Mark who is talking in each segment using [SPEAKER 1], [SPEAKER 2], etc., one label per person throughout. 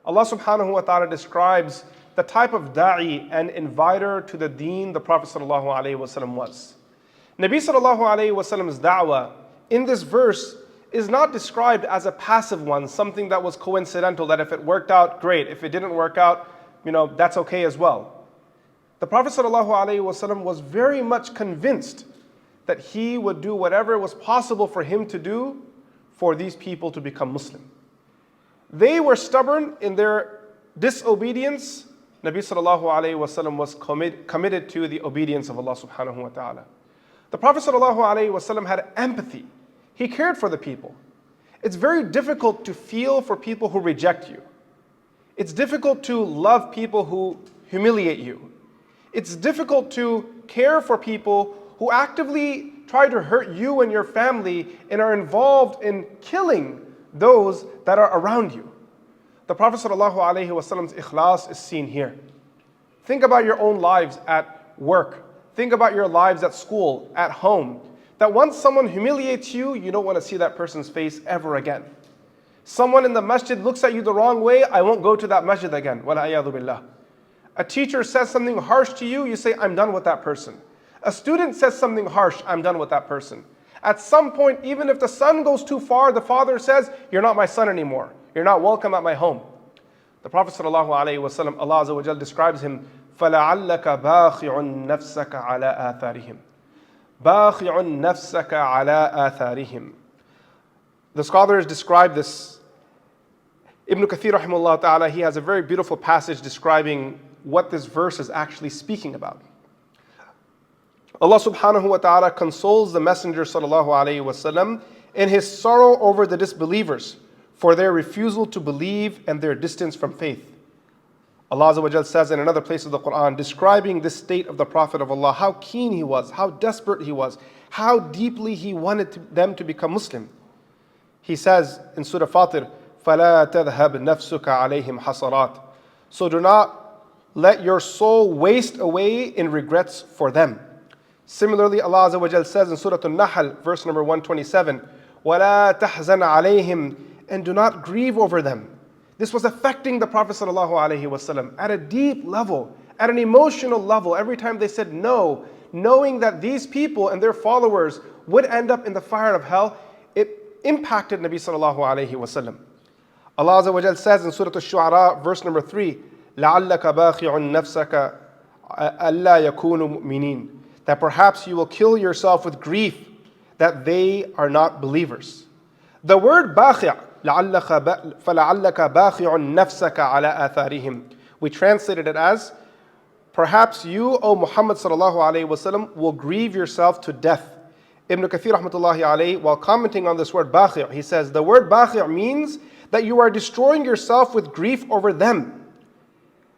[SPEAKER 1] Allah subhanahu wa ta'ala describes the type of da'i and inviter to the deen the Prophet sallallahu alaihi wasallam was. Nabi sallallahu alaihi wasallam's da'wah in this verse is not described as a passive one, something that was coincidental, that if it worked out, great. If it didn't work out, that's okay as well. The Prophet ﷺ was very much convinced that he would do whatever was possible for him to do for these people to become Muslim. They were stubborn in their disobedience. Nabi ﷺ was committed to the obedience of Allah subhanahu wa ta'ala. The Prophet ﷺ had empathy. He cared for the people. It's very difficult to feel for people who reject you. It's difficult to love people who humiliate you. It's difficult to care for people who actively try to hurt you and your family and are involved in killing those that are around you. The Prophet ﷺ's ikhlas is seen here. Think about your own lives at work. Think about your lives at school, at home. That once someone humiliates you, you don't want to see that person's face ever again. Someone in the masjid looks at you the wrong way, I won't go to that masjid again. Wala'iyadu billah. A teacher says something harsh to you, you say, I'm done with that person. A student says something harsh, I'm done with that person. At some point, even if the son goes too far, the father says, you're not my son anymore. You're not welcome at my home. The Prophet ﷺ, Allah Azza wa Jal describes him, فَلَعَلَّكَ بَاخِعٌ نَفْسَكَ عَلَىٰ آثَارِهِمْ بَاخِعٌ نَفْسَكَ عَلَىٰ آثَارِهِمْ. The scholars describe this. Ibn Kathir rahimahullah ta'ala, he has a very beautiful passage describing what this verse is actually speaking about. Allah subhanahu wa ta'ala consoles the Messenger sallallahu alayhi wasallam in his sorrow over the disbelievers for their refusal to believe and their distance from faith. Allah Azza wa Jal says in another place of the Quran, describing this state of the Prophet of Allah, how keen he was, how desperate he was, how deeply he wanted them to become Muslim. He says in Surah Fatir, فَلَا تَذْهَبْ نَفْسُكَ عَلَيْهِمْ حَسَرَاتٍ. So do not let your soul waste away in regrets for them. Similarly, Allah Azza wa Jal says in Surah An-Nahl, verse number 127, وَلَا تَحْزَنْ عَلَيْهِمْ. And do not grieve over them. This was affecting the Prophet ﷺ at a deep level, at an emotional level. Every time they said no, knowing that these people and their followers would end up in the fire of hell, it impacted Nabi ﷺ. Allah Azza wa Jal says in Surah Ash-Shu'ara, verse number 3, لَعَلَّكَ بَاخِعٌ نَفْسَكَ أَلَّا يَكُونُوا مُؤْمِنِينَ. That perhaps you will kill yourself with grief that they are not believers. The word بَاخِعٌ, فَلَعَلَّكَ بَاخِعٌ نَفْسَكَ عَلَىٰ آثَارِهِمْ. We translated it as, perhaps you, O Muhammad sallallahu alayhi wasallam, will grieve yourself to death. Ibn Kathir rahmatullahi alayhi, while commenting on this word بَاخِعٌ, he says, the word بَاخِعٌ means that you are destroying yourself with grief over them.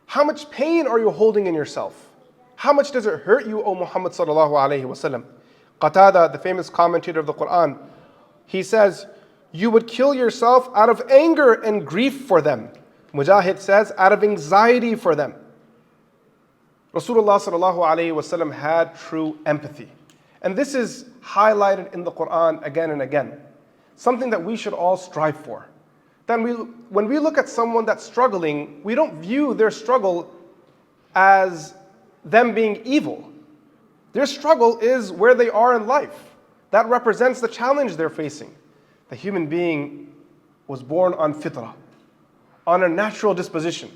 [SPEAKER 1] How much pain are you holding in yourself? How much does it hurt you, O Muhammad sallallahu alayhi wasallam? Qatada, the famous commentator of the Quran, he says, you would kill yourself out of anger and grief for them. Mujahid says, out of anxiety for them. Rasulullah sallallahu alayhi wasallam had true empathy. And this is highlighted in the Quran again and again. Something that we should all strive for. Then when we look at someone that's struggling, we don't view their struggle as them being evil. Their struggle is where they are in life. That represents the challenge they're facing. The human being was born on fitrah, on a natural disposition.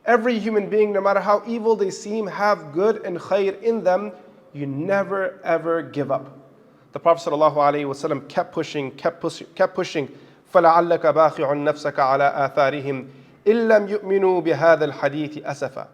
[SPEAKER 1] Every human being, no matter how evil they seem, have good and khair in them. You never ever give up. The Prophet ﷺ kept pushing. فَلَعَلَّكَ بَاخِعٌ نَفْسَكَ عَلَىٰ آثَارِهِمْ إِن لَّمْ يُؤْمِنُوا بِهَذَا الْحَدِيثِ أَسَفًا.